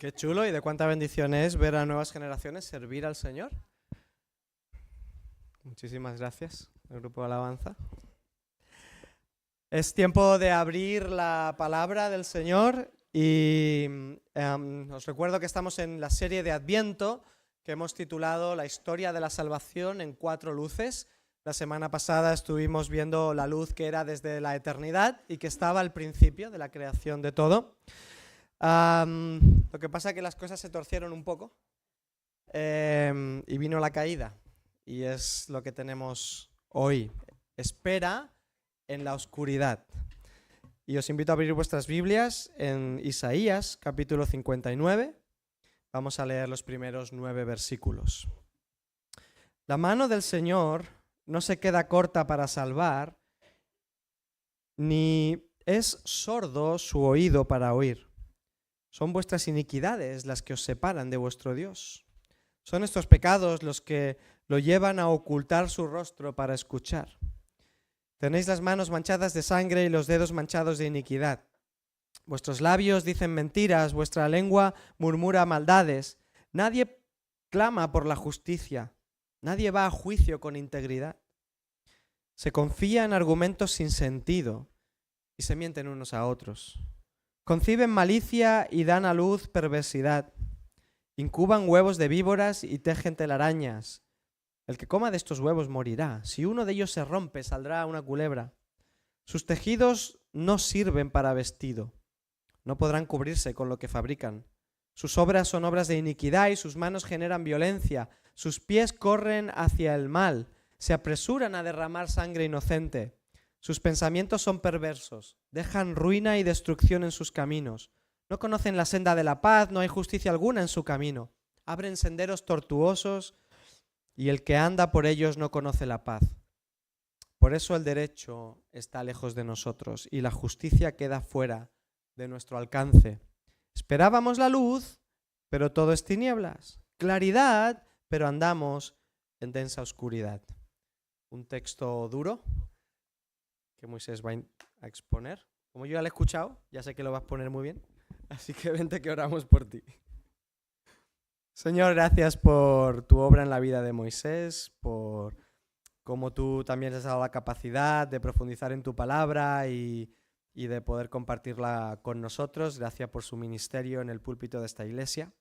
Qué chulo y de cuánta bendición es ver a nuevas generaciones servir al Señor. Muchísimas gracias, el grupo de alabanza. Es tiempo de abrir la palabra del Señor y os recuerdo que estamos en la serie de Adviento que hemos titulado La historia de la salvación en 4 luces. La semana pasada estuvimos viendo la luz que era desde la eternidad y que estaba al principio de la creación de todo. Lo que pasa es que las cosas se torcieron un poco y vino la caída. Y es lo que tenemos hoy. Espera en la oscuridad. Y os invito a abrir vuestras Biblias en Isaías, capítulo 59. Vamos a leer los primeros 9 versículos. La mano del Señor no se queda corta para salvar, ni es sordo su oído para oír. Son vuestras iniquidades las que os separan de vuestro Dios. Son estos pecados los que lo llevan a ocultar su rostro para escuchar. Tenéis las manos manchadas de sangre y los dedos manchados de iniquidad. Vuestros labios dicen mentiras, vuestra lengua murmura maldades. Nadie clama por la justicia, nadie va a juicio con integridad. Se confía en argumentos sin sentido y se mienten unos a otros. Conciben malicia y dan a luz perversidad. Incuban huevos de víboras y tejen telarañas. El que coma de estos huevos morirá. Si uno de ellos se rompe, saldrá una culebra. Sus tejidos no sirven para vestido. No podrán cubrirse con lo que fabrican. Sus obras son obras de iniquidad y sus manos generan violencia. Sus pies corren hacia el mal. Se apresuran a derramar sangre inocente. Sus pensamientos son perversos, dejan ruina y destrucción en sus caminos. No conocen la senda de la paz, no hay justicia alguna en su camino. Abren senderos tortuosos y el que anda por ellos no conoce la paz. Por eso el derecho está lejos de nosotros y la justicia queda fuera de nuestro alcance. Esperábamos la luz, pero todo es tinieblas. Claridad, pero andamos en densa oscuridad. Un texto duro que Moisés va a exponer. Como yo ya lo he escuchado, ya sé que lo vas a poner muy bien, así que vente que oramos por ti. Señor, gracias por tu obra en la vida de Moisés, por cómo tú también has dado la capacidad de profundizar en tu palabra y de poder compartirla con nosotros. Gracias por su ministerio en el púlpito de esta iglesia.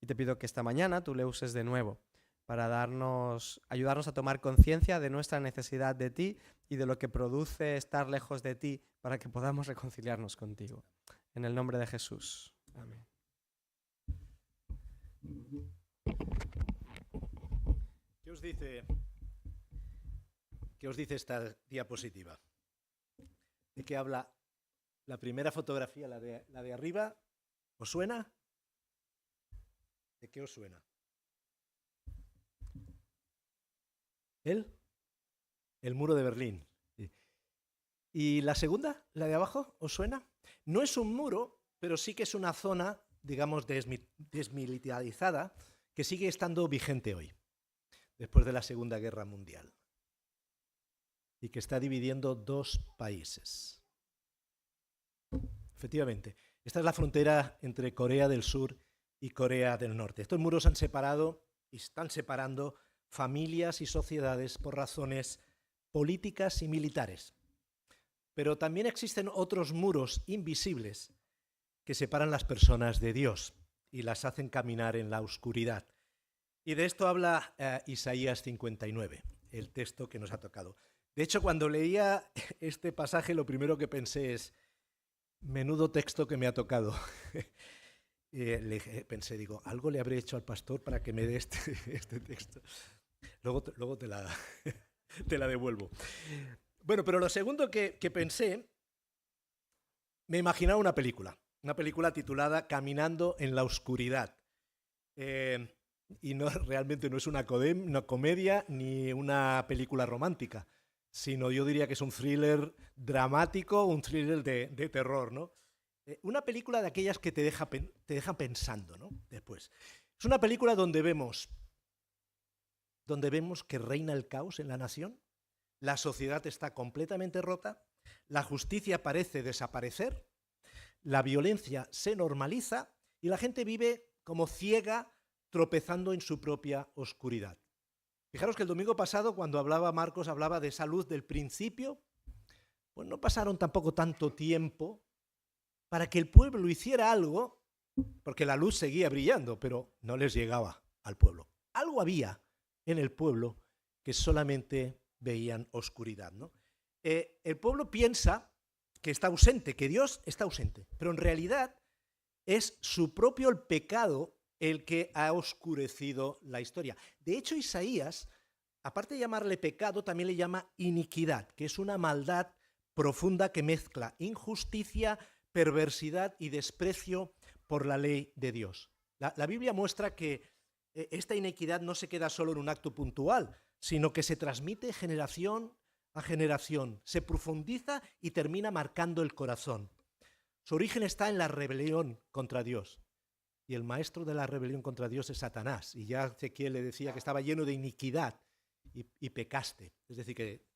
Y te pido que esta mañana tú le uses de nuevo para ayudarnos a tomar conciencia de nuestra necesidad de ti y de lo que produce estar lejos de ti para que podamos reconciliarnos contigo. En el nombre de Jesús. Amén. ¿Qué os dice esta diapositiva? ¿De qué habla la primera fotografía, la de arriba? ¿Os suena? ¿De qué os suena? El muro de Berlín. ¿Y la segunda, la de abajo, os suena? No es un muro, pero sí que es una zona, digamos, desmilitarizada, que sigue estando vigente hoy, después de la Segunda Guerra Mundial, y que está dividiendo 2 países. Efectivamente, esta es la frontera entre Corea del Sur y Corea del Norte. Estos muros han separado y están separando familias y sociedades por razones políticas y militares. Pero también existen otros muros invisibles que separan las personas de Dios y las hacen caminar en la oscuridad. Y de esto habla Isaías 59, el texto que nos ha tocado. De hecho, cuando leía este pasaje, lo primero que pensé es, menudo texto que me ha tocado. Pensé, digo, algo le habré hecho al pastor para que me dé este texto. Luego te la devuelvo. Bueno, pero lo segundo que pensé, me imaginaba una película titulada Caminando en la oscuridad. Y realmente no es una comedia ni una película romántica, sino yo diría que es un thriller dramático, un thriller de terror, ¿no? Una película de aquellas que te dejan pensando, ¿no? Después. Es una película donde vemos que reina el caos en la nación, la sociedad está completamente rota, la justicia parece desaparecer, la violencia se normaliza y la gente vive como ciega, tropezando en su propia oscuridad. Fijaros que el domingo pasado, cuando hablaba Marcos, hablaba de esa luz del principio, pues no pasaron tampoco tanto tiempo para que el pueblo hiciera algo, porque la luz seguía brillando, pero no les llegaba al pueblo. Algo había en el pueblo que solamente veían oscuridad, ¿no? El pueblo piensa que está ausente, que Dios está ausente, pero en realidad es su propio el pecado el que ha oscurecido la historia. De hecho, Isaías, aparte de llamarle pecado, también le llama iniquidad, que es una maldad profunda que mezcla injusticia, perversidad y desprecio por la ley de Dios. La Biblia muestra que esta iniquidad no se queda solo en un acto puntual, sino que se transmite generación a generación, se profundiza y termina marcando el corazón. Su origen está en la rebelión contra Dios. Y el maestro de la rebelión contra Dios es Satanás. Y ya Ezequiel le decía que estaba lleno de iniquidad y pecaste. Es decir, que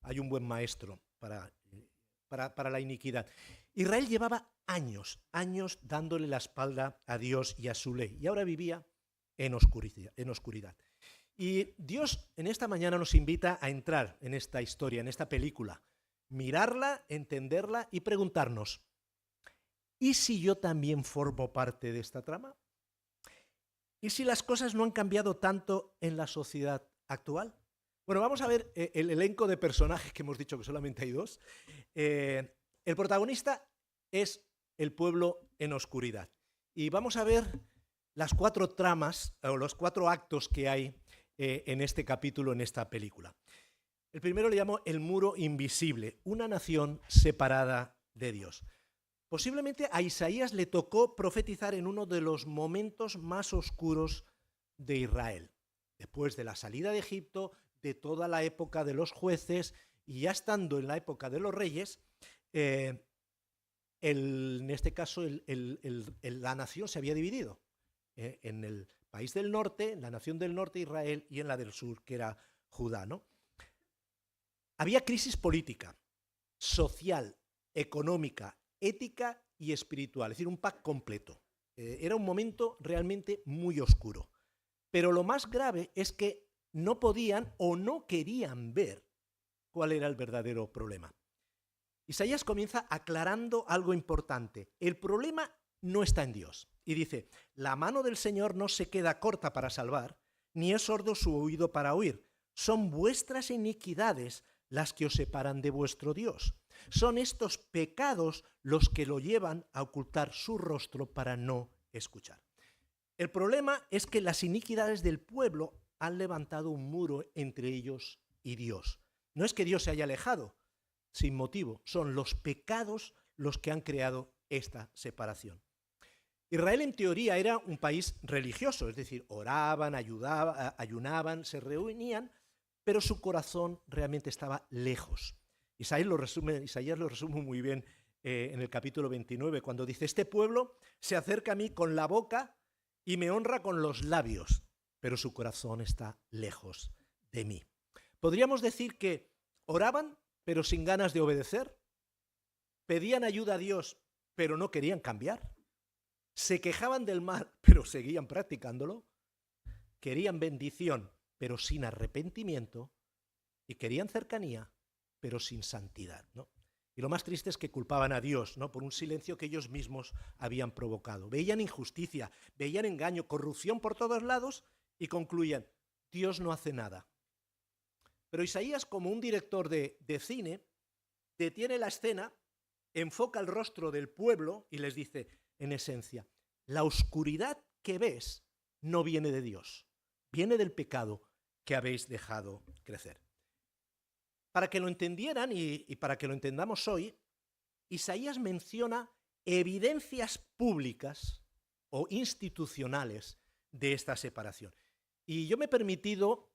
hay un buen maestro para la iniquidad. Israel llevaba años dándole la espalda a Dios y a su ley. Y ahora vivía en oscuridad. Y Dios en esta mañana nos invita a entrar en esta historia, en esta película, mirarla, entenderla y preguntarnos, ¿y si yo también formo parte de esta trama? ¿Y si las cosas no han cambiado tanto en la sociedad actual? Bueno, vamos a ver el elenco de personajes que hemos dicho que solamente hay dos. El protagonista es el pueblo en oscuridad. Y vamos a ver las 4 tramas o los 4 actos que hay en este capítulo, en esta película. El primero le llamo el muro invisible, una nación separada de Dios. Posiblemente a Isaías le tocó profetizar en uno de los momentos más oscuros de Israel. Después de la salida de Egipto, de toda la época de los jueces y ya estando en la época de los reyes, en este caso la nación se había dividido en el país del norte, en la nación del norte, Israel, y en la del sur, que era Judá, ¿no? Había crisis política, social, económica, ética y espiritual, es decir, un pack completo. Era un momento realmente muy oscuro. Pero lo más grave es que no podían o no querían ver cuál era el verdadero problema. Isaías comienza aclarando algo importante. El problema no está en Dios. Y dice, la mano del Señor no se queda corta para salvar, ni es sordo su oído para oír. Son vuestras iniquidades las que os separan de vuestro Dios. Son estos pecados los que lo llevan a ocultar su rostro para no escuchar. El problema es que las iniquidades del pueblo han levantado un muro entre ellos y Dios. No es que Dios se haya alejado sin motivo, son los pecados los que han creado esta separación. Israel en teoría era un país religioso, es decir, oraban, ayunaban, se reunían, pero su corazón realmente estaba lejos. Isaías lo resume muy bien en el capítulo 29, cuando dice, este pueblo se acerca a mí con la boca y me honra con los labios, pero su corazón está lejos de mí. Podríamos decir que oraban, pero sin ganas de obedecer, pedían ayuda a Dios, pero no querían cambiar, se quejaban del mal, pero seguían practicándolo, querían bendición, pero sin arrepentimiento, y querían cercanía, pero sin santidad, ¿no? Y lo más triste es que culpaban a Dios, ¿no?, por un silencio que ellos mismos habían provocado. Veían injusticia, veían engaño, corrupción por todos lados y concluían, Dios no hace nada. Pero Isaías, como un director de cine, detiene la escena, enfoca el rostro del pueblo y les dice, en esencia, la oscuridad que ves no viene de Dios, viene del pecado que habéis dejado crecer. Para que lo entendieran y para que lo entendamos hoy, Isaías menciona evidencias públicas o institucionales de esta separación. Y yo me he permitido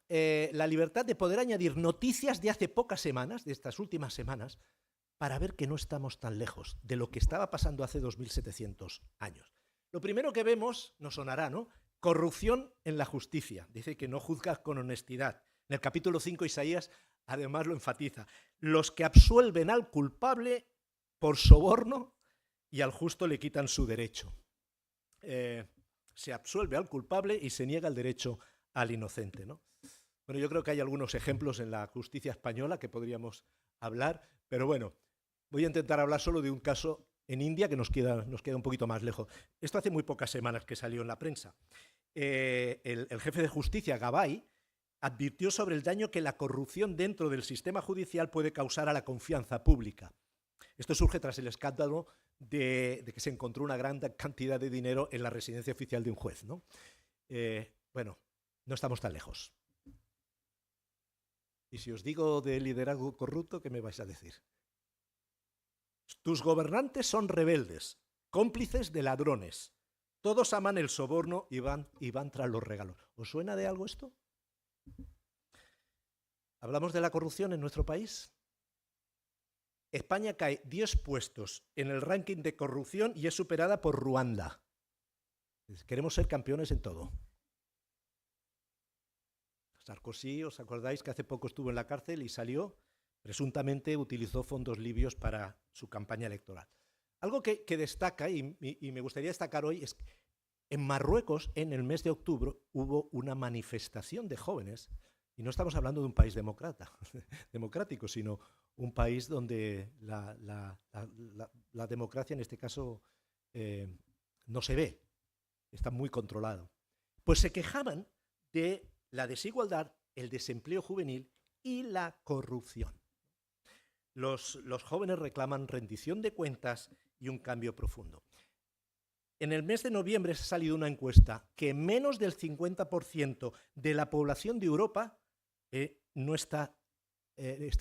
la libertad de poder añadir noticias de hace pocas semanas, de estas últimas semanas, para ver que no estamos tan lejos de lo que estaba pasando hace 2700 años. Lo primero que vemos, nos sonará, ¿no? Corrupción en la justicia. Dice que no juzgas con honestidad. En el capítulo 5 Isaías además lo enfatiza. Los que absuelven al culpable por soborno y al justo le quitan su derecho. se absuelve al culpable y se niega el derecho al inocente, ¿no? Bueno, yo creo que hay algunos ejemplos en la justicia española que podríamos hablar, pero bueno, voy a intentar hablar solo de un caso en India que nos queda un poquito más lejos. Esto hace muy pocas semanas que salió en la prensa. El jefe de justicia, Gabay, advirtió sobre el daño que la corrupción dentro del sistema judicial puede causar a la confianza pública. Esto surge tras el escándalo de que se encontró una gran cantidad de dinero en la residencia oficial de un juez, ¿no? Bueno, no estamos tan lejos. Y si os digo de liderazgo corrupto, ¿qué me vais a decir? Tus gobernantes son rebeldes, cómplices de ladrones. Todos aman el soborno y van tras los regalos. ¿Os suena de algo esto? ¿Hablamos de la corrupción en nuestro país? España cae 10 puestos en el ranking de corrupción y es superada por Ruanda. Queremos ser campeones en todo. Sarkozy, ¿os acordáis que hace poco estuvo en la cárcel y salió? Presuntamente utilizó fondos libios para su campaña electoral. Algo que destaca, y me gustaría destacar hoy, es que en Marruecos, en el mes de octubre, hubo una manifestación de jóvenes, y no estamos hablando de un país democrático, sino un país donde la democracia, en este caso, no se ve, está muy controlado. Pues se quejaban de la desigualdad, el desempleo juvenil y la corrupción. Los jóvenes reclaman rendición de cuentas y un cambio profundo. En el mes de noviembre se ha salido una encuesta que menos del 50% de la población de Europa no está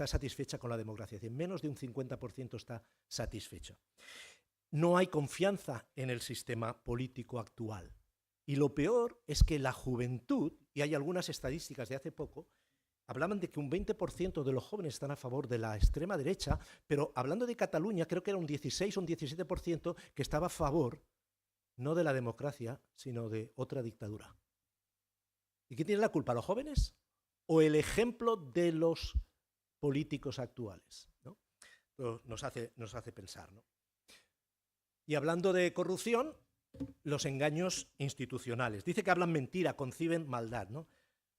satisfecha con la democracia. Es decir, menos de un 50% está satisfecho. No hay confianza en el sistema político actual. Y lo peor es que la juventud, y hay algunas estadísticas de hace poco, hablaban de que un 20% de los jóvenes están a favor de la extrema derecha, pero hablando de Cataluña, creo que era un 16 o un 17% que estaba a favor, no de la democracia, sino de otra dictadura. ¿Y quién tiene la culpa? ¿Los jóvenes? ¿O el ejemplo de los políticos actuales? ¿No? Nos hace pensar, ¿no? Y hablando de corrupción, los engaños institucionales. Dice que hablan mentira, conciben maldad, ¿no?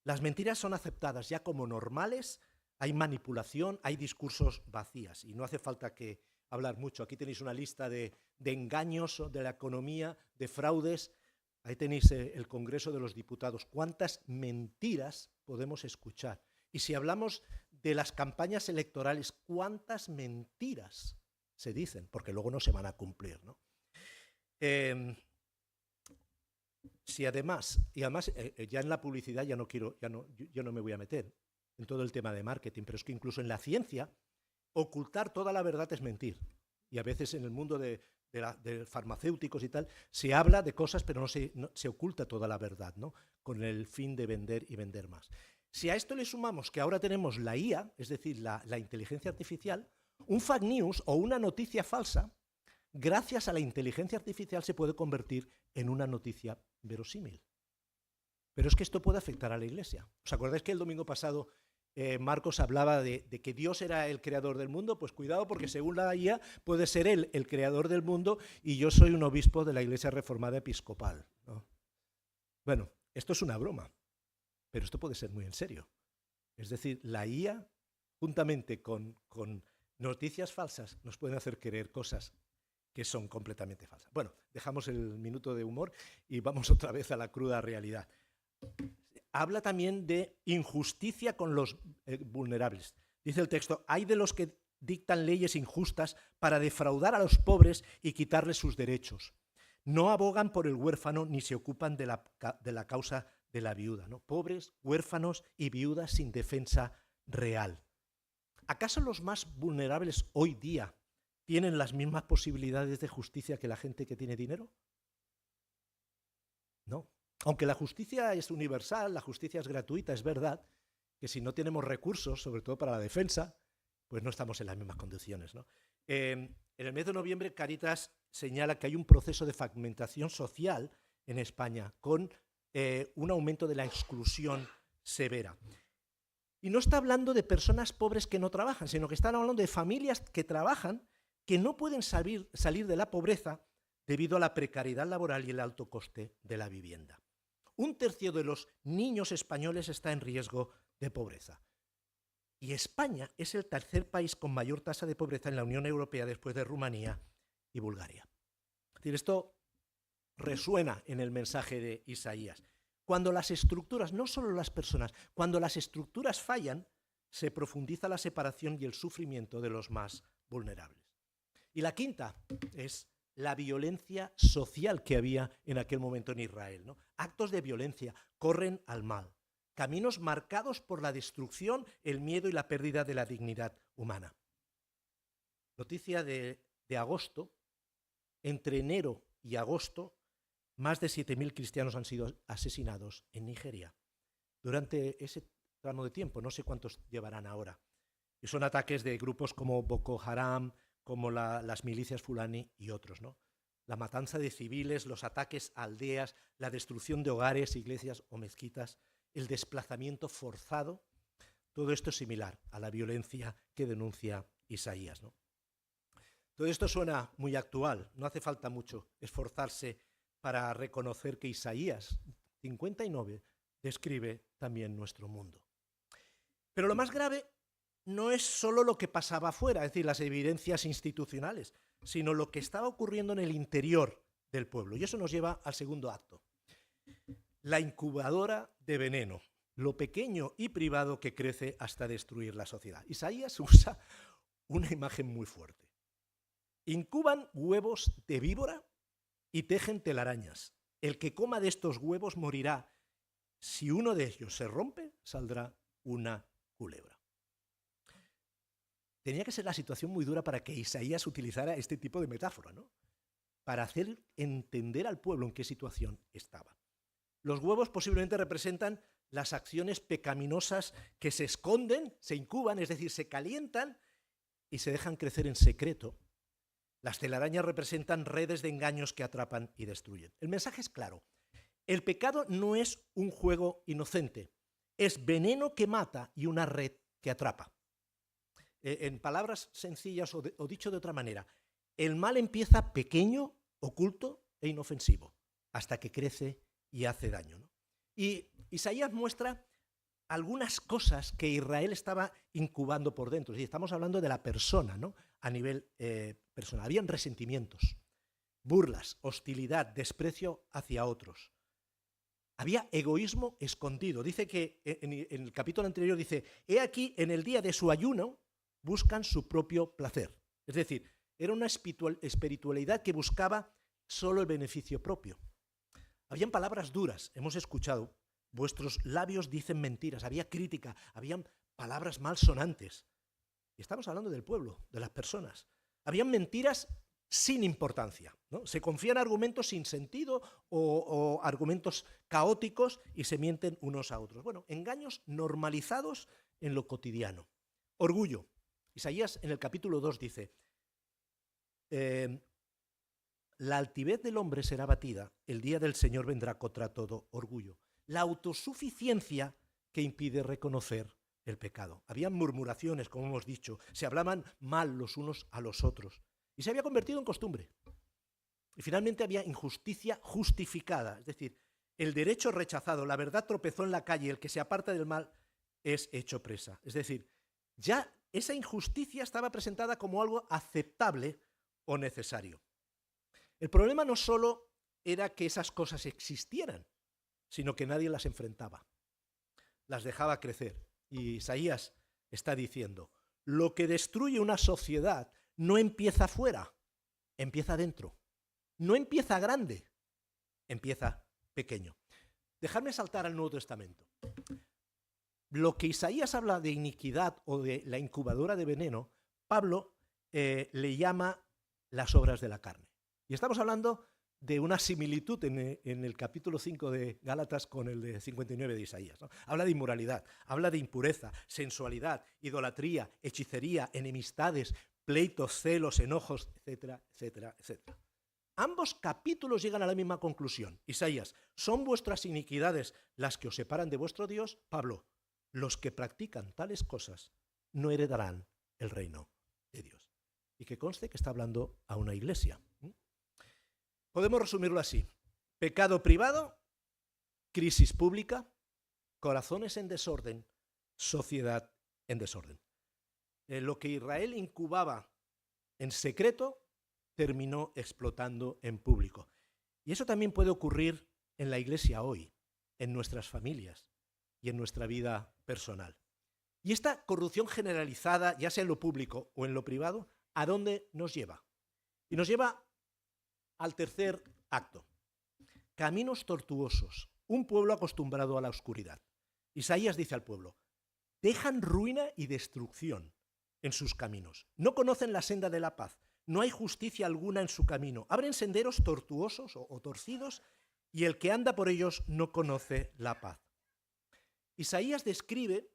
Las mentiras son aceptadas ya como normales, hay manipulación, hay discursos vacías y no hace falta que hablar mucho. Aquí tenéis una lista de engaños de la economía, de fraudes. Ahí tenéis el Congreso de los Diputados. ¿Cuántas mentiras podemos escuchar? Y si hablamos de las campañas electorales, ¿cuántas mentiras se dicen? Porque luego no se van a cumplir, ¿no? Si además, ya en la publicidad yo no me voy a meter en todo el tema de marketing, pero es que incluso en la ciencia, ocultar toda la verdad es mentir. Y a veces en el mundo de farmacéuticos y tal, se habla de cosas, pero no se oculta toda la verdad, ¿no? Con el fin de vender y vender más. Si a esto le sumamos que ahora tenemos la IA, es decir, la inteligencia artificial, un fake news o una noticia falsa, gracias a la inteligencia artificial se puede convertir en una noticia verosímil. Pero es que esto puede afectar a la Iglesia. ¿Os acordáis que el domingo pasado Marcos hablaba de que Dios era el creador del mundo? Pues cuidado, porque según la IA puede ser él el creador del mundo y yo soy un obispo de la Iglesia Reformada Episcopal, ¿no? Bueno, esto es una broma, pero esto puede ser muy en serio. Es decir, la IA, juntamente con noticias falsas, nos pueden hacer creer cosas que son completamente falsas. Bueno, dejamos el minuto de humor y vamos otra vez a la cruda realidad. Habla también de injusticia con los vulnerables. Dice el texto, hay de los que dictan leyes injustas para defraudar a los pobres y quitarles sus derechos. No abogan por el huérfano ni se ocupan de la causa de la viuda, ¿no? Pobres, huérfanos y viudas sin defensa real. ¿Acaso los más vulnerables hoy día tienen las mismas posibilidades de justicia que la gente que tiene dinero? No. Aunque la justicia es universal, la justicia es gratuita, es verdad que si no tenemos recursos, sobre todo para la defensa, pues no estamos en las mismas condiciones, ¿no? En el mes de noviembre, Cáritas señala que hay un proceso de fragmentación social en España con un aumento de la exclusión severa. Y no está hablando de personas pobres que no trabajan, sino que están hablando de familias que trabajan, que no pueden salir de la pobreza debido a la precariedad laboral y el alto coste de la vivienda. 1/3 de los niños españoles está en riesgo de pobreza. Y España es el tercer país con mayor tasa de pobreza en la Unión Europea después de Rumanía y Bulgaria. Es decir, esto resuena en el mensaje de Isaías. Cuando las estructuras, no solo las personas, cuando las estructuras fallan, se profundiza la separación y el sufrimiento de los más vulnerables. Y la quinta es la violencia social que había en aquel momento en Israel, ¿no? Actos de violencia corren al mal, caminos marcados por la destrucción, el miedo y la pérdida de la dignidad humana. Noticia de agosto, entre enero y agosto, más de 7.000 cristianos han sido asesinados en Nigeria. Durante ese tramo de tiempo, no sé cuántos llevarán ahora. Y son ataques de grupos como Boko Haram, como las milicias Fulani y otros, ¿no? La matanza de civiles, los ataques a aldeas, la destrucción de hogares, iglesias o mezquitas, el desplazamiento forzado, todo esto es similar a la violencia que denuncia Isaías, ¿no? Todo esto suena muy actual, no hace falta mucho esforzarse para reconocer que Isaías 59 describe también nuestro mundo. Pero lo más grave no es solo lo que pasaba afuera, es decir, las evidencias institucionales, sino lo que estaba ocurriendo en el interior del pueblo. Y eso nos lleva al segundo acto. La incubadora de veneno, lo pequeño y privado que crece hasta destruir la sociedad. Isaías usa una imagen muy fuerte. Incuban huevos de víbora y tejen telarañas. El que coma de estos huevos morirá. Si uno de ellos se rompe, saldrá una culebra. Tenía que ser la situación muy dura para que Isaías utilizara este tipo de metáfora, ¿no? Para hacer entender al pueblo en qué situación estaba. Los huevos posiblemente representan las acciones pecaminosas que se esconden, se incuban, es decir, se calientan y se dejan crecer en secreto. Las telarañas representan redes de engaños que atrapan y destruyen. El mensaje es claro. El pecado no es un juego inocente, es veneno que mata y una red que atrapa. En palabras sencillas o dicho de otra manera, el mal empieza pequeño, oculto e inofensivo, hasta que crece y hace daño, ¿no? Y Isaías muestra algunas cosas que Israel estaba incubando por dentro. Es decir, estamos hablando de la persona, ¿no? A nivel personal. Habían resentimientos, burlas, hostilidad, desprecio hacia otros. Había egoísmo escondido. Dice que en el capítulo anterior dice, he aquí en el día de su ayuno buscan su propio placer. Es decir, era una espiritualidad que buscaba solo el beneficio propio. Habían palabras duras, hemos escuchado, vuestros labios dicen mentiras, había crítica, habían palabras malsonantes. Y estamos hablando del pueblo, de las personas. Habían mentiras sin importancia, ¿no? Se confían argumentos sin sentido o argumentos caóticos y se mienten unos a otros. Bueno, engaños normalizados en lo cotidiano. Orgullo. Isaías en el capítulo 2 dice, la altivez del hombre será abatida, el día del Señor vendrá contra todo orgullo. La autosuficiencia que impide reconocer el pecado. Habían murmuraciones, como hemos dicho, se hablaban mal los unos a los otros y se había convertido en costumbre. Y finalmente había injusticia justificada, es decir, el derecho rechazado, la verdad tropezó en la calle, el que se aparta del mal es hecho presa. Es decir, ya esa injusticia estaba presentada como algo aceptable o necesario. El problema no solo era que esas cosas existieran, sino que nadie las enfrentaba, las dejaba crecer. Y Isaías está diciendo, lo que destruye una sociedad no empieza afuera, empieza dentro. No empieza grande, empieza pequeño. Dejadme saltar al Nuevo Testamento. Lo que Isaías habla de iniquidad o de la incubadora de veneno, Pablo le llama las obras de la carne. Y estamos hablando de una similitud en el capítulo 5 de Gálatas con el de 59 de Isaías, ¿no? Habla de inmoralidad, habla de impureza, sensualidad, idolatría, hechicería, enemistades, pleitos, celos, enojos, etcétera, etcétera, etcétera. Ambos capítulos llegan a la misma conclusión. Isaías, ¿son vuestras iniquidades las que os separan de vuestro Dios? Pablo, los que practican tales cosas no heredarán el reino de Dios. Y que conste que está hablando a una iglesia. Podemos resumirlo así: pecado privado, crisis pública, corazones en desorden, sociedad en desorden. Lo que Israel incubaba en secreto terminó explotando en público. Y eso también puede ocurrir en la iglesia hoy, en nuestras familias y en nuestra vida personal. Y esta corrupción generalizada, ya sea en lo público o en lo privado, ¿a dónde nos lleva? Y nos lleva al tercer acto. Caminos tortuosos, un pueblo acostumbrado a la oscuridad. Isaías dice al pueblo: dejan ruina y destrucción en sus caminos. No conocen la senda de la paz. No hay justicia alguna en su camino. Abren senderos tortuosos o torcidos, y el que anda por ellos no conoce la paz. Isaías describe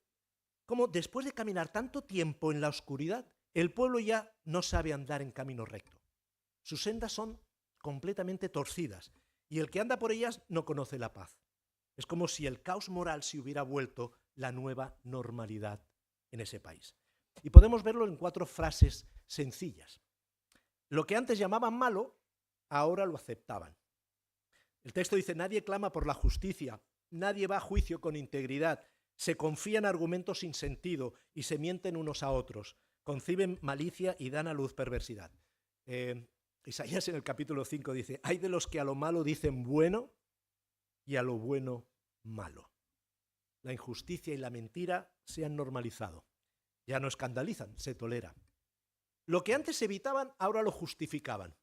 cómo después de caminar tanto tiempo en la oscuridad, el pueblo ya no sabe andar en camino recto. Sus sendas son completamente torcidas, y el que anda por ellas no conoce la paz. Es como si el caos moral se hubiera vuelto la nueva normalidad en ese país. Y podemos verlo en 4 frases sencillas. Lo que antes llamaban malo, ahora lo aceptaban. El texto dice: nadie clama por la justicia, nadie va a juicio con integridad, se confían argumentos sin sentido y se mienten unos a otros, conciben malicia y dan a luz perversidad. Isaías en el capítulo 5 dice: hay de los que a lo malo dicen bueno y a lo bueno malo. La injusticia y la mentira se han normalizado. Ya no escandalizan, se tolera. Lo que antes evitaban, ahora lo justificaban.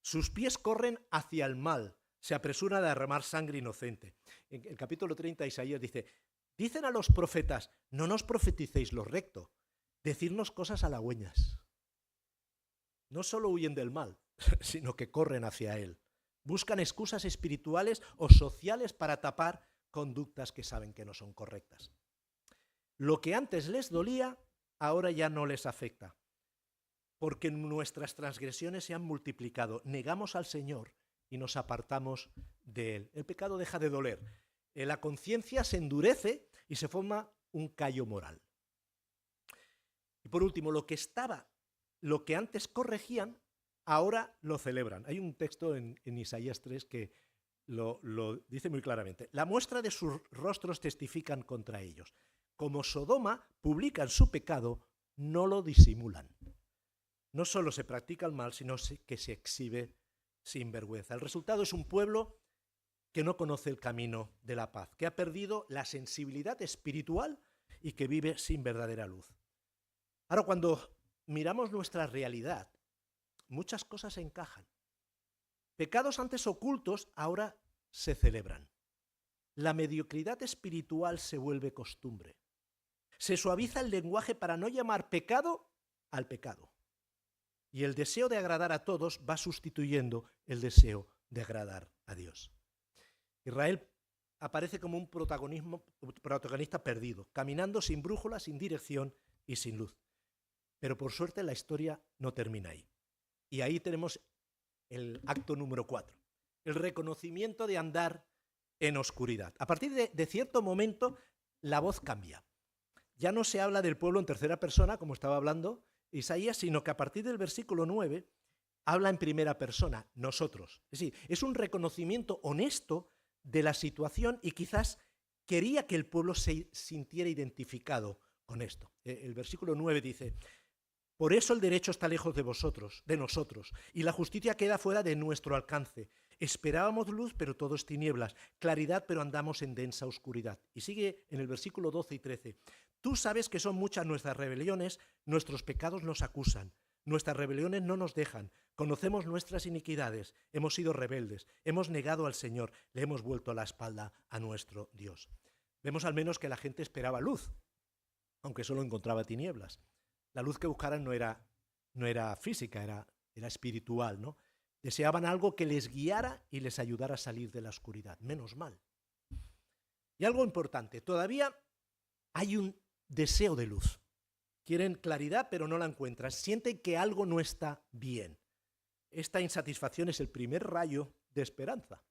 Sus pies corren hacia el mal, se apresuran a derramar sangre inocente. En el capítulo 30 Isaías dice: dicen a los profetas: no nos profeticéis lo recto, decidnos cosas halagüeñas. No solo huyen del mal, sino que corren hacia él. Buscan excusas espirituales o sociales para tapar conductas que saben que no son correctas. Lo que antes les dolía, ahora ya no les afecta, porque nuestras transgresiones se han multiplicado. Negamos al Señor y nos apartamos de Él. El pecado deja de doler. La conciencia se endurece y se forma un callo moral. Y por último, lo que antes corregían, ahora lo celebran. Hay un texto en Isaías 3 que lo dice muy claramente. La muestra de sus rostros testifican contra ellos. Como Sodoma publican su pecado, no lo disimulan. No solo se practica el mal, sino que se exhibe sin vergüenza. El resultado es un pueblo que no conoce el camino de la paz, que ha perdido la sensibilidad espiritual y que vive sin verdadera luz. Ahora, cuando miramos nuestra realidad, muchas cosas encajan. Pecados antes ocultos ahora se celebran. La mediocridad espiritual se vuelve costumbre. Se suaviza el lenguaje para no llamar pecado al pecado. Y el deseo de agradar a todos va sustituyendo el deseo de agradar a Dios. Israel aparece como un protagonista perdido, caminando sin brújula, sin dirección y sin luz. Pero por suerte la historia no termina ahí. Y ahí tenemos el acto número 4, el reconocimiento de andar en oscuridad. A partir de cierto momento la voz cambia. Ya no se habla del pueblo en tercera persona, como estaba hablando Isaías, sino que a partir del versículo 9 habla en primera persona, nosotros. Es decir, es un reconocimiento honesto de la situación y quizás quería que el pueblo se sintiera identificado con esto. El versículo 9 dice: por eso el derecho está lejos de nosotros, y la justicia queda fuera de nuestro alcance. Esperábamos luz, pero todo es tinieblas, claridad, pero andamos en densa oscuridad. Y sigue en el versículo 12 y 13. Tú sabes que son muchas nuestras rebeliones, nuestros pecados nos acusan, nuestras rebeliones no nos dejan, conocemos nuestras iniquidades, hemos sido rebeldes, hemos negado al Señor, le hemos vuelto la espalda a nuestro Dios. Vemos al menos que la gente esperaba luz, aunque solo encontraba tinieblas. La luz que buscaran no era física, era espiritual, ¿no? Deseaban algo que les guiara y les ayudara a salir de la oscuridad. Menos mal. Y algo importante, todavía hay un deseo de luz. Quieren claridad, pero no la encuentran. Sienten que algo no está bien. Esta insatisfacción es el primer rayo de esperanza.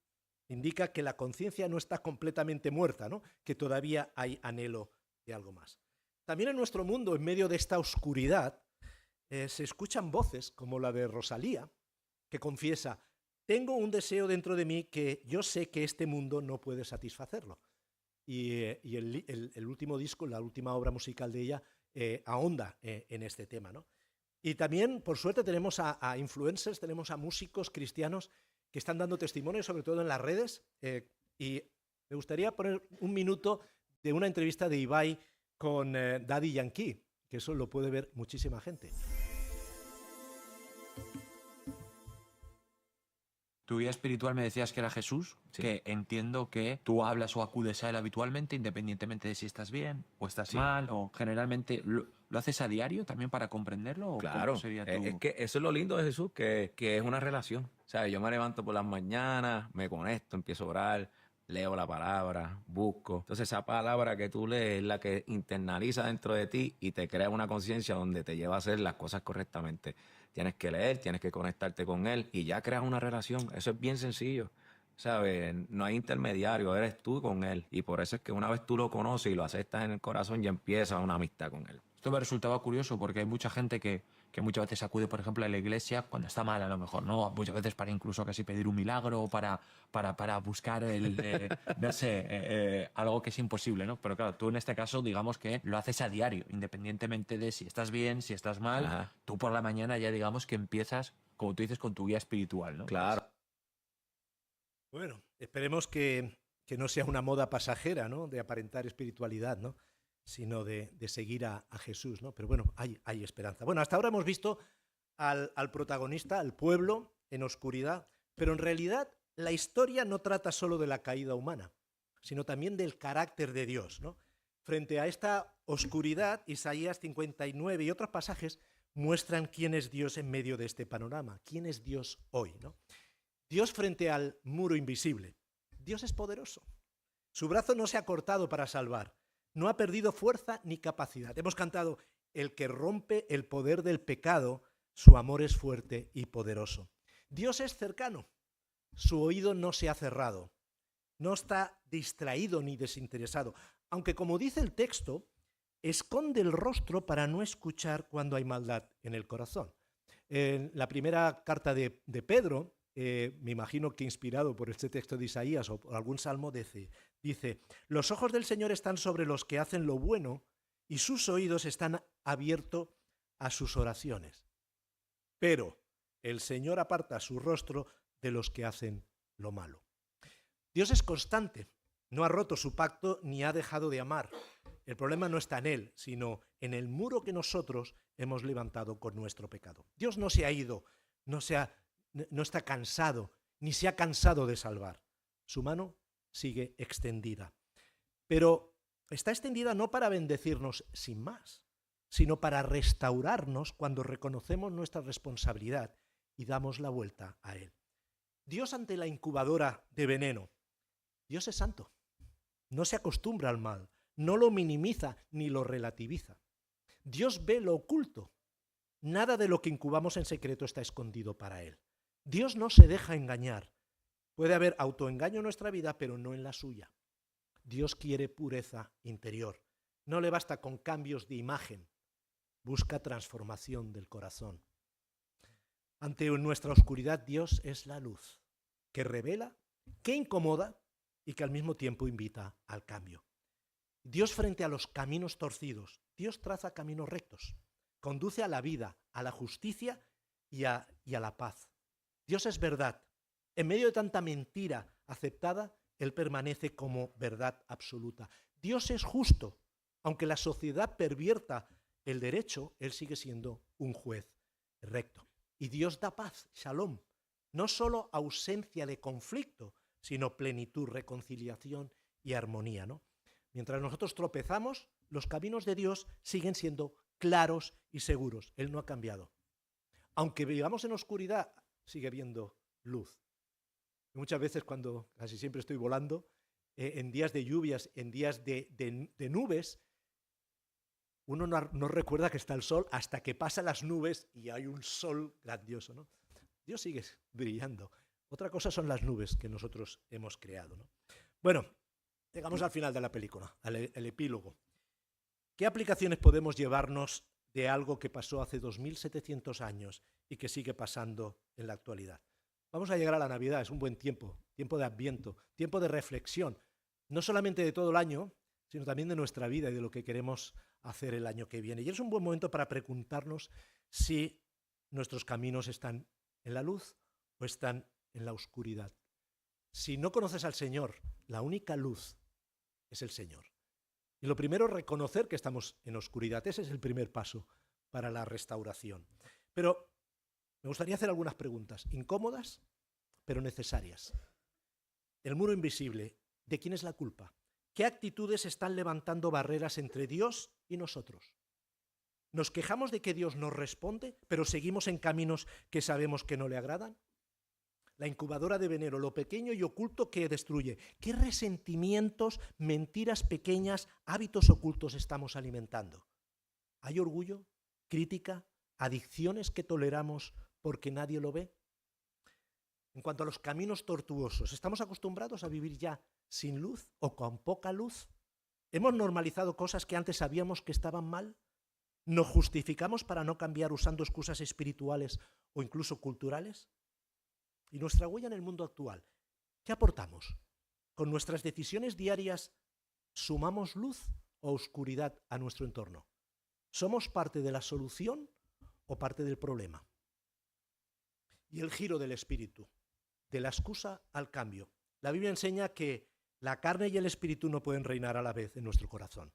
Indica que la conciencia no está completamente muerta, ¿no? Que todavía hay anhelo de algo más. También en nuestro mundo, en medio de esta oscuridad, se escuchan voces como la de Rosalía, que confiesa: tengo un deseo dentro de mí que yo sé que este mundo no puede satisfacerlo. Y el último disco, la última obra musical de ella, ahonda en este tema, ¿no? Y también, por suerte, tenemos a influencers, tenemos a músicos cristianos que están dando testimonio, sobre todo en las redes. Y me gustaría poner un minuto de una entrevista de Ibai con Daddy Yankee, que eso lo puede ver muchísima gente. Tu guía espiritual me decías que era Jesús, Sí. que entiendo que tú hablas o acudes a él habitualmente, independientemente de si estás bien o estás Sí. mal, o generalmente lo haces a diario también para comprenderlo. ¿O Claro, cómo sería tu... es que eso es lo lindo de Jesús, que es una relación. O sea, yo me levanto por las mañanas, me conecto, empiezo a orar, leo la palabra, busco. Entonces esa palabra que tú lees es la que internaliza dentro de ti y te crea una conciencia donde te lleva a hacer las cosas correctamente. Tienes que leer, tienes que conectarte con él y ya creas una relación. Eso es bien sencillo. ¿Sabes? No hay intermediario, eres tú con él. Y por eso es que una vez tú lo conoces y lo aceptas en el corazón, ya empieza una amistad con él. Esto me resultaba curioso porque hay mucha gente que muchas veces acude, por ejemplo, a la iglesia cuando está mal, a lo mejor, ¿no? Muchas veces para incluso casi pedir un milagro o para buscar no sé, algo que es imposible, ¿no? Pero claro, tú en este caso, digamos que lo haces a diario, independientemente de si estás bien, si estás mal. Ajá. Tú por la mañana ya digamos que empiezas, como tú dices, con tu guía espiritual, ¿no? Claro. Bueno, esperemos que no sea una moda pasajera, ¿no? De aparentar espiritualidad, ¿no? Sino de seguir a Jesús, ¿no? Pero bueno, hay esperanza. Bueno, hasta ahora hemos visto al protagonista, al pueblo, en oscuridad, pero en realidad la historia no trata solo de la caída humana, sino también del carácter de Dios, ¿no? Frente a esta oscuridad, Isaías 59 y otros pasajes muestran quién es Dios en medio de este panorama, quién es Dios hoy, ¿no? Dios frente al muro invisible. Dios es poderoso. Su brazo no se ha cortado para salvar. No ha perdido fuerza ni capacidad. Hemos cantado, el que rompe el poder del pecado, su amor es fuerte y poderoso. Dios es cercano. Su oído no se ha cerrado. No está distraído ni desinteresado. Aunque, como dice el texto, esconde el rostro para no escuchar cuando hay maldad en el corazón. En la primera carta de Pedro, me imagino que inspirado por este texto de Isaías o por algún salmo, dice, los ojos del Señor están sobre los que hacen lo bueno y sus oídos están abiertos a sus oraciones. Pero el Señor aparta su rostro de los que hacen lo malo. Dios es constante, no ha roto su pacto ni ha dejado de amar. El problema no está en Él, sino en el muro que nosotros hemos levantado con nuestro pecado. Dios no se ha ido, no está cansado, ni se ha cansado de salvar. Su mano sigue extendida. Pero está extendida no para bendecirnos sin más, sino para restaurarnos cuando reconocemos nuestra responsabilidad y damos la vuelta a Él. Dios ante la incubadora de veneno. Dios es santo. No se acostumbra al mal, no lo minimiza ni lo relativiza. Dios ve lo oculto. Nada de lo que incubamos en secreto está escondido para Él. Dios no se deja engañar. Puede haber autoengaño en nuestra vida, pero no en la suya. Dios quiere pureza interior. No le basta con cambios de imagen. Busca transformación del corazón. Ante nuestra oscuridad, Dios es la luz, que revela, que incomoda y que al mismo tiempo invita al cambio. Dios frente a los caminos torcidos. Dios traza caminos rectos. Conduce a la vida, a la justicia y a la paz. Dios es verdad. En medio de tanta mentira aceptada, Él permanece como verdad absoluta. Dios es justo. Aunque la sociedad pervierta el derecho, Él sigue siendo un juez recto. Y Dios da paz, shalom. No solo ausencia de conflicto, sino plenitud, reconciliación y armonía, ¿no? Mientras nosotros tropezamos, los caminos de Dios siguen siendo claros y seguros. Él no ha cambiado. Aunque vivamos en oscuridad, sigue viendo luz. Y muchas veces cuando casi siempre estoy volando, en días de lluvias, en días de nubes, uno no recuerda que está el sol hasta que pasan las nubes y hay un sol grandioso, ¿no? Dios sigue brillando. Otra cosa son las nubes que nosotros hemos creado, ¿no? Bueno, llegamos al final de la película, al epílogo. ¿Qué aplicaciones podemos llevarnos de algo que pasó hace 2700 años y que sigue pasando en la actualidad? Vamos a llegar a la Navidad, es un buen tiempo, tiempo de Adviento, tiempo de reflexión, no solamente de todo el año, sino también de nuestra vida y de lo que queremos hacer el año que viene. Y es un buen momento para preguntarnos si nuestros caminos están en la luz o están en la oscuridad. Si no conoces al Señor, la única luz es el Señor. Y lo primero es reconocer que estamos en oscuridad. Ese es el primer paso para la restauración. Pero me gustaría hacer algunas preguntas, incómodas, pero necesarias. El muro invisible, ¿de quién es la culpa? ¿Qué actitudes están levantando barreras entre Dios y nosotros? ¿Nos quejamos de que Dios nos responde, pero seguimos en caminos que sabemos que no le agradan? La incubadora de veneno, lo pequeño y oculto que destruye. ¿Qué resentimientos, mentiras pequeñas, hábitos ocultos estamos alimentando? ¿Hay orgullo, crítica, adicciones que toleramos porque nadie lo ve? En cuanto a los caminos tortuosos, ¿estamos acostumbrados a vivir ya sin luz o con poca luz? ¿Hemos normalizado cosas que antes sabíamos que estaban mal? ¿Nos justificamos para no cambiar usando excusas espirituales o incluso culturales? ¿Y nuestra huella en el mundo actual? ¿Qué aportamos? ¿Con nuestras decisiones diarias sumamos luz o oscuridad a nuestro entorno? ¿Somos parte de la solución o parte del problema? Y el giro del espíritu, de la excusa al cambio. La Biblia enseña que la carne y el espíritu no pueden reinar a la vez en nuestro corazón.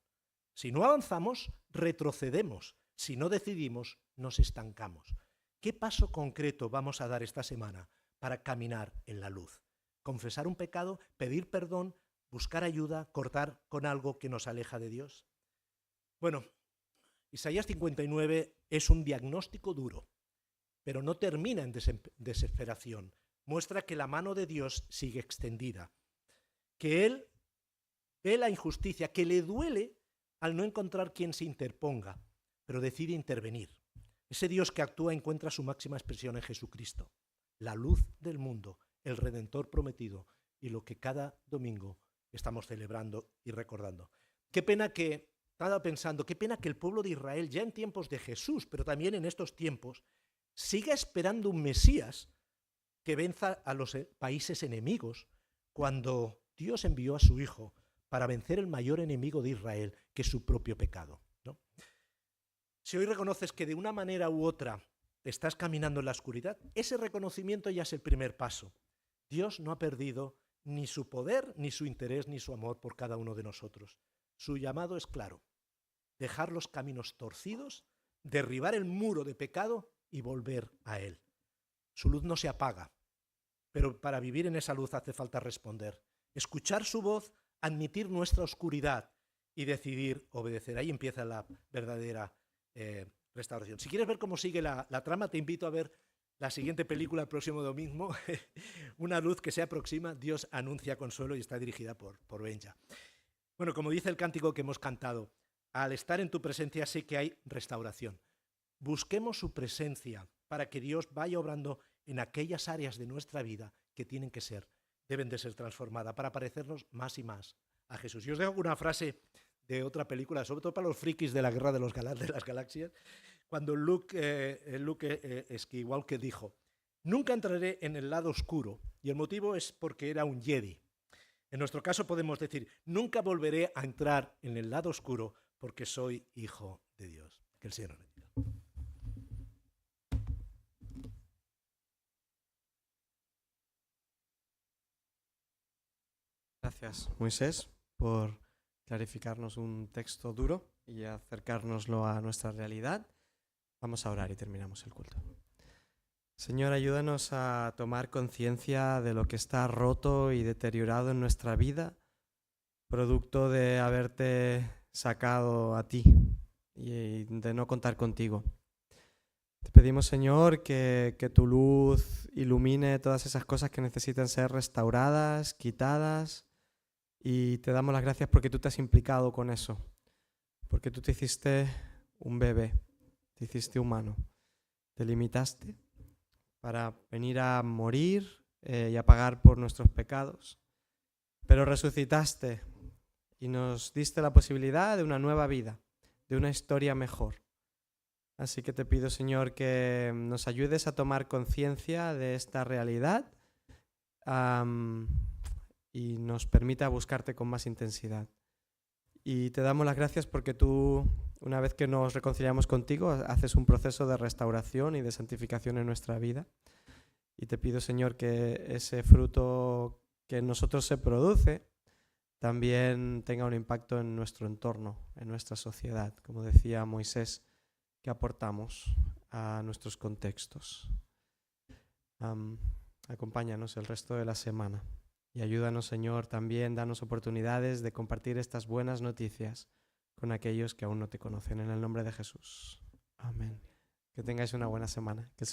Si no avanzamos, retrocedemos. Si no decidimos, nos estancamos. ¿Qué paso concreto vamos a dar esta semana para caminar en la luz? ¿Confesar un pecado, pedir perdón, buscar ayuda, cortar con algo que nos aleja de Dios? Bueno, Isaías 59 es un diagnóstico duro, pero no termina en desesperación. Muestra que la mano de Dios sigue extendida, que Él ve la injusticia, que le duele al no encontrar quien se interponga, pero decide intervenir. Ese Dios que actúa encuentra su máxima expresión en Jesucristo, la luz del mundo, el Redentor prometido y lo que cada domingo estamos celebrando y recordando. Qué pena que, estaba pensando, qué pena que el pueblo de Israel, ya en tiempos de Jesús, pero también en estos tiempos, siga esperando un Mesías que venza a los países enemigos, cuando Dios envió a su Hijo para vencer el mayor enemigo de Israel, que es su propio pecado, ¿no? Si hoy reconoces que de una manera u otra estás caminando en la oscuridad, ese reconocimiento ya es el primer paso. Dios no ha perdido ni su poder, ni su interés, ni su amor por cada uno de nosotros. Su llamado es claro: dejar los caminos torcidos, derribar el muro de pecado y volver a Él. Su luz no se apaga, pero para vivir en esa luz hace falta responder, escuchar su voz, admitir nuestra oscuridad y decidir obedecer. Ahí empieza la verdadera restauración. Si quieres ver cómo sigue la trama, te invito a ver la siguiente película el próximo domingo, Una luz que se aproxima, Dios anuncia consuelo, y está dirigida por Benja. Bueno, como dice el cántico que hemos cantado, al estar en tu presencia sé que hay restauración. Busquemos su presencia para que Dios vaya obrando en aquellas áreas de nuestra vida que deben de ser transformadas para parecernos más y más a Jesús. Y os dejo una frase de otra película, sobre todo para los frikis de la Guerra de las Galaxias, cuando Luke Skywalker dijo: nunca entraré en el lado oscuro, y el motivo es porque era un Jedi. En nuestro caso podemos decir: nunca volveré a entrar en el lado oscuro porque soy hijo de Dios. Que el Señor nos bendiga. Gracias, Moisés, por clarificarnos un texto duro y acercárnoslo a nuestra realidad. Vamos a orar y terminamos el culto. Señor, ayúdanos a tomar conciencia de lo que está roto y deteriorado en nuestra vida, producto de haberte sacado a ti y de no contar contigo. Te pedimos, Señor, que tu luz ilumine todas esas cosas que necesitan ser restauradas, quitadas, y te damos las gracias porque tú te has implicado con eso, porque tú te hiciste un bebé, te hiciste humano, te limitaste para venir a morir y a pagar por nuestros pecados, pero resucitaste y nos diste la posibilidad de una nueva vida, de una historia mejor. Así que te pido, Señor, que nos ayudes a tomar conciencia de esta realidad y nos permita buscarte con más intensidad. Y te damos las gracias porque tú, una vez que nos reconciliamos contigo, haces un proceso de restauración y de santificación en nuestra vida. Y te pido, Señor, que ese fruto que en nosotros se produce también tenga un impacto en nuestro entorno, en nuestra sociedad, como decía Moisés, que aportamos a nuestros contextos. Acompáñanos el resto de la semana y ayúdanos, Señor, también danos oportunidades de compartir estas buenas noticias con aquellos que aún no te conocen. En el nombre de Jesús. Amén. Que tengáis una buena semana. Que el